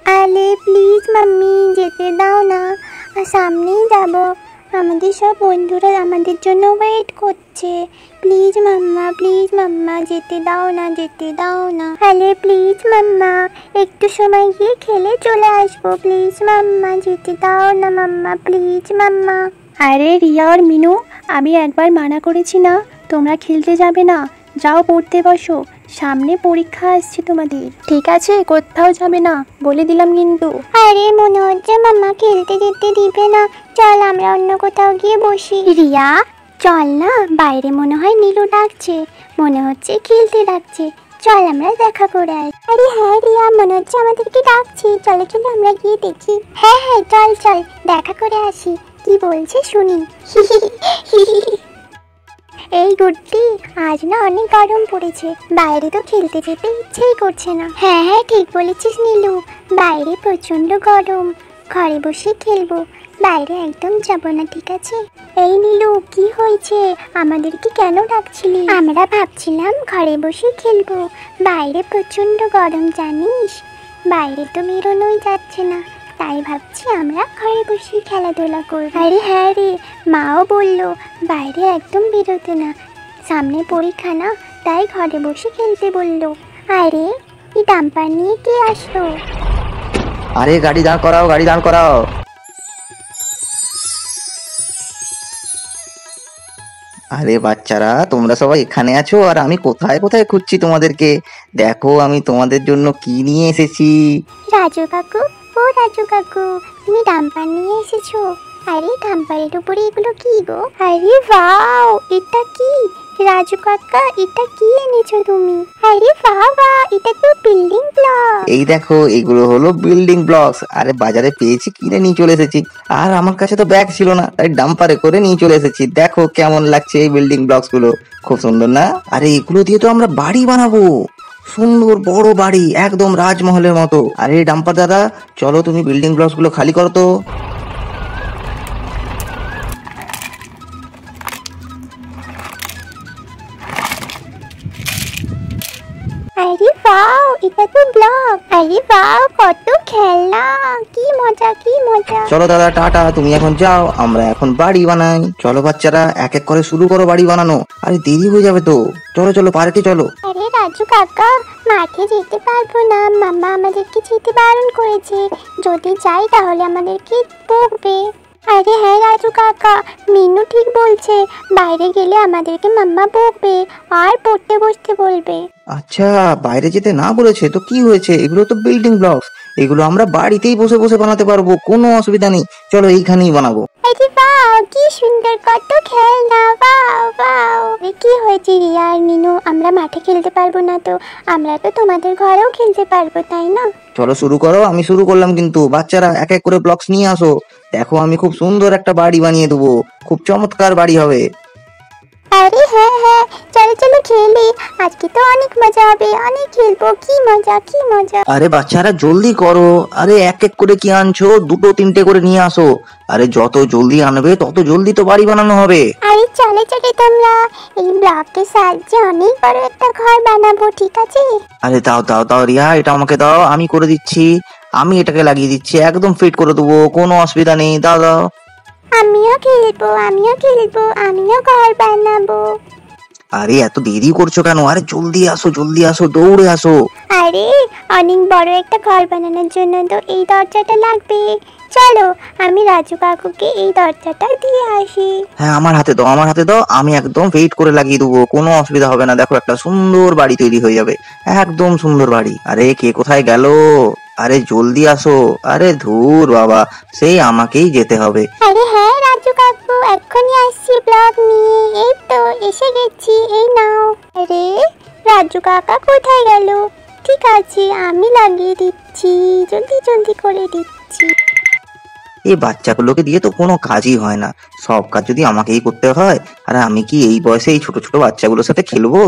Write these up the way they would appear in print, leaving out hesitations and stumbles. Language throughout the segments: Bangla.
আরে প্লিজ মাম্মি, যেতে দাও না, সামনেই যাব। আমাদের সব বন্ধুরা আমাদের জন্য ওয়েট করছে। প্লিজ মাম্মা, যেতে দাও না, যেতে দাও না। আরে প্লিজ মাম্মা, একটু সময় গিয়ে খেলে চলে আসবো। প্লিজ মাম্মা, যেতে দাও না মাম্মা, প্লিজ মাম্মা। আরে রিয়া আর মিনু, আমি একবার মানা করেছি না তোমরা খেলতে যাবে না? যাও পড়তে বসো, সামনে পরীক্ষা আসছে তোমাদের। ঠিক আছে, কোথাও যাবে না বলে দিলাম কিন্তু। আরে মনে হচ্ছে মাম্মা খেলতে যেতে দিবে না, চল আমরা অন্য কোথাও গিয়ে বসি। রিয়া চল না, বাইরে মনে হয় নীলু ডাকছে, মনে হচ্ছে খেলতে ডাকছে, চল আমরা দেখা করে আসি। আরে হ্যাঁ রিয়া, মনে হচ্ছে আমাদেরকে ডাকছে, চলো চলো আমরা গিয়ে দেখি। হ্যাঁ হ্যাঁ চল চল, দেখা করে আসি, কি বলছে শুনি। এই গুড্ডি, আজ না অনেক গরম পড়েছে, বাইরে তো খেলতে যেতে ইচ্ছেই করছে না। হ্যাঁ হ্যাঁ ঠিক বলেছিস নীলু, বাইরে প্রচন্ড গরম, ঘরে বসে খেলবো, বাইরে একদম যাবো না, ঠিক আছে? এই নীলু, কি হয়েছে? আমাদেরকে কেন ডাকছিলি? আমরা ভাবছিলাম ঘরে বসে খেলবো, বাইরে প্রচন্ড গরম জানিস, বাইরে তো বেরোনোই যাচ্ছে না, তাই ভাবছি আমরা ঘরে বসে খেলাধুলা করব। আরে হ্যাঁ রে, মাও বললো বাইরে একদম বেরোতে না, সামনে পরীক্ষা না, তাই ঘরে বসে খেলতে বললো। আরে এই ডাম্পার নিয়ে কে আসলো? আরে গাড়ি দাঁড় করাও, গাড়ি দাঁড় করাও। আরে বাচ্চারা, তোমরা সবাই এখানে আছো আর আমি কোথায় কোথায় খুঁজছি তোমাদেরকে। দেখো আমি তোমাদের জন্য কি নিয়ে এসেছি। রাজু কাকু, ও রাজু কাকু, তুমি ডাম্পার নিয়ে এসেছো? আরে ডাম্পারের উপরে এগুলো কি গো? আরে ওয়াও, এটা কি? রাজু কাকা, এটা কি এনেছো তুমি? আরে বাবা, এটা তো বিল্ডিং ব্লক। এই দেখো, এগুলো হলো বিল্ডিং ব্লকস। আরে বাজারে পেয়েছি, কিনে নিয়ে চলে এসেছি, আর আমার কাছে তো ব্যাগ ছিল না, তাই ডাম্পারে করে নিয়ে চলে এসেছি। দেখো কেমন লাগছে এই বিল্ডিং ব্লকস গুলো, খুব সুন্দর না? আরে এগুলো দিয়ে তো আমরা বাড়ি বানাবো, সুন্দর বড় বাড়ি, একদম রাজমহলের মতো। আরে ডাম্পার দাদা, চলো তুমি বিল্ডিং ব্লকস গুলো খালি করো তো। আরে ওয়াও, এটা তো ব্লক। আরে ওয়াও, কত খেলনা, কি মজা কি মজা। চলো দাদা টাটা, তুমি এখন যাও, আমরা এখন বাড়ি বানাই। চলো বাচ্চারা, এক এক করে শুরু করো বাড়ি বানানো। আরে দেরি হয়ে যাবে তো, চলো চলো পার্কে চলো। আরে রাজু কাকা, মাঠে যেতে পারবো না, মাম্মা আমাদেরকে যেতে বারণ করেছে, যদি যাই তাহলে আমাদেরকে বকবে। আরে হ্যাঁ রাজু কাকা, মিনু ঠিক বলছে, বাইরে গেলে আমাদেরকে মাম্মা বকবে আর পড়তে বসতে বলবে। আচ্ছা, বাইরে যেতে না বলেছে তো কি হয়েছে, এগুলো তো বিল্ডিং ব্লকস, এগুলো আমরা বাড়িতেই বসে বসে বানাতে পারবো, কোনো অসুবিধা নেই, চলো এইখানেই বানাবো। আরে বাহ, কি সুন্দর, কত খেলনা, বাহ বাহ। কি হয়েছে রিয়া আর মিনু, আমরা মাঠে খেলতে পারবো না তো? আমরা তো তোমাদের ঘরেও খেলতে পারবো, তাই না? চলো শুরু করো, আমি শুরু করলাম কিন্তু। বাচ্চারা এক এক করে ব্লকস নিয়ে আসো, দেখো আমি খুব সুন্দর একটা বাড়ি বানিয়ে দেবো, খুব চমৎকার বাড়ি হবে। আরে হ্যাঁ হ্যাঁ, চলো চলো খেলি, আজকে তো অনেক মজা হবে, অনেক খেলবো, কি মজা কি মজা। আরে বাচ্চারা জলদি করো, আরে এক এক করে কি আনছো, দুটো তিনটে করে নিয়ে আসো। আরে যত জলদি আনবে তত জলদি তো বাড়ি বানানো হবে। আরে চলো চলো, তোমরা এই ব্লকের সাহায্যে অনেক বড় একটা ঘর বানাবো, ঠিক আছে? আরে দাও দাও দাও রিয়া, এটা আমাকে দাও, আমি করে দিচ্ছি, আমি এটাকে লাগিয়ে দিচ্ছি, একদম ফিট করে দেবো, কোনো অসুবিধা নেই, দাও দাও। আমিও খেলবো, আমিও খেলবো, আমিও ঘর বানাবো। আরে এত দেরি করছো কেন? আরে জলদি আসো, জলদি আসো, দৌড়ে আসো। আরে অনেক বড় একটা ঘর বানানোর জন্য তো এই দরজাটা লাগবে, চলো আমি রাজু কাকুকে এই দরজাটা দিয়ে আসি। হ্যাঁ আমার হাতে দাও, আমার হাতে দাও, আমি একদম ফিট করে লাগিয়ে দেবো, কোনো অসুবিধা হবে না। দেখো একটা সুন্দর বাড়ি তৈরি হয়ে যাবে, একদম সুন্দর বাড়ি। আরে কে কোথায় গেল? আরে জলদি আসো। আরে ধুর বাবা, সেই আমাকেই যেতে হবে। আরে হ্যাঁ রাজু কাকু, এক্ষুনি আসছি ব্লক নিয়ে, এই তো এসে গেছি, এই নাও। আরে রাজু কাকা কোথায় গেল? ঠিক আছে, আমি লাগিয়ে দিচ্ছি, জলদি জলদি করে দিচ্ছি। এই বাচ্চাগুলোকে দিয়ে তো কোনো কাজই হয় না, সব কাজ যদি আমাকেই করতে হয়। আর আমি কি এই বয়সে এই ছোট ছোট বাচ্চাগুলোর সাথে খেলবো?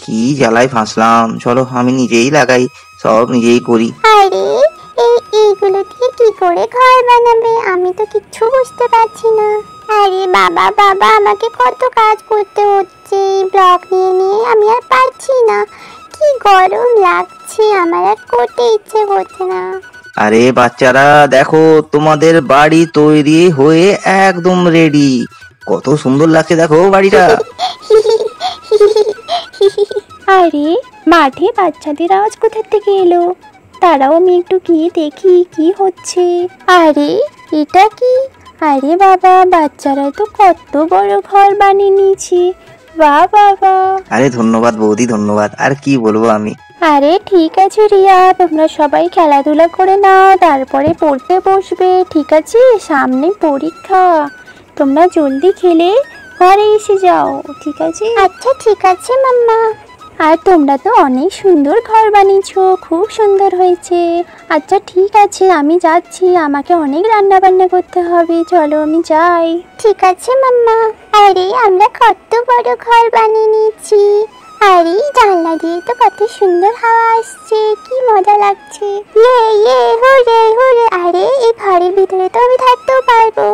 কি জ্বালায় ফাঁসলাম। চলো আমি নিজেই লাগাই, সব নিজেই করি। আরে এইগুলো দিয়ে কি করে ঘর বানাবে, আমি তো কিচ্ছু বুঝতে পারছি না। আরে বাবা বাবা, আমাকে কত কাজ করতে হচ্ছে, ব্লক নিয়ে নিয়ে আমি আর পারছি না, কি গরম লাগছে, আমার আর করতে ইচ্ছে করছে না। আরে বাচ্চারা দেখো, তোমাদের বাড়ি তৈরি হয়ে একদম রেডি। কত সুন্দর লাগছে দেখো বাড়িটা। আরে মাঠে বাচ্চাদের আওয়াজ কোথা থেকে এলো? তারাও আমি একটু গিয়ে দেখি কি হচ্ছে। আরে এটা কি? আরে বাবা, বাচ্চারা তো কত বড় ঘর বানিয়ে নিয়েছে। বাহ বাবা। আরে ধন্যবাদ বৌদি, ধন্যবাদ। আর কি বলবো আমি। আরে ঠিক আছে রিয়া, তোমরা সবাই খেলাধুলা করে নাও, তারপরে পড়তে বসবে, ঠিক আছে? সামনে পরীক্ষা, তোমরা জলদি খেলে ঘরে এসে যাও, ঠিক আছে? আচ্ছা ঠিক আছে মাম্মা। আর তোমরা তো অনেক সুন্দর ঘর বানিয়েছো, খুব সুন্দর হয়েছে। আচ্ছা ঠিক আছে, আমি যাচ্ছি, আমাকে অনেক রান্না বান্না করতে হবে, চলো আমি যাই। ঠিক আছে মাম্মা। আরে আমরা কত বড় ঘর বানিয়ে নিয়েছি। আরে জানলা দিয়ে তো কত সুন্দর হাওয়া আসছে, কি মজা লাগছে। ইয়ে ইয়ে হুরে হুরে। আরে এই ঘরের ভিতরে তো আমি থাকতেও পারবো।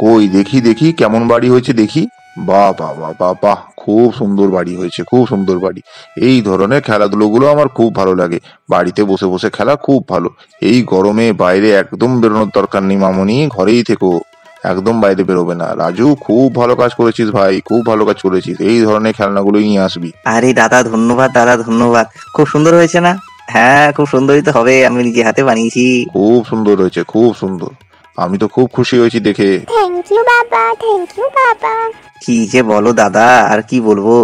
কই দেখি দেখি কেমন বাড়ি হয়েছে দেখি। বাহ বাহ বাহ বাহ বাহ, খুব সুন্দর বাড়ি হয়েছে, খুব সুন্দর বাড়ি। এই ধরনের খেলাধুলোগুলো আমার খুব ভালো লাগে। বাড়িতে বসে বসে খেলা খুব ভালো। এই গরমে বাইরে একদম বেরোনোর দরকার নেই মামুনি, ঘরেই থেকো, একদম বাইরে বেরোবে না। রাজু, খুব ভালো কাজ করেছিস ভাই, খুব ভালো কাজ করেছিস। এই ধরনের খেলনাগুলোই নিয়ে আসবি। আরে দাদা ধন্যবাদ, দাদা ধন্যবাদ। খুব সুন্দর হয়েছে না? হ্যাঁ খুব সুন্দরই তো হবে, আমি নিজে হাতে বানিয়েছি। খুব সুন্দর হয়েছে, খুব সুন্দর। আমি তো খুব খুশি হয়েছি দেখে। থ্যাংক ইউ বাবা, থ্যাংক ইউ বাবা। কি যে বলো দাদা, আর কি বলবো।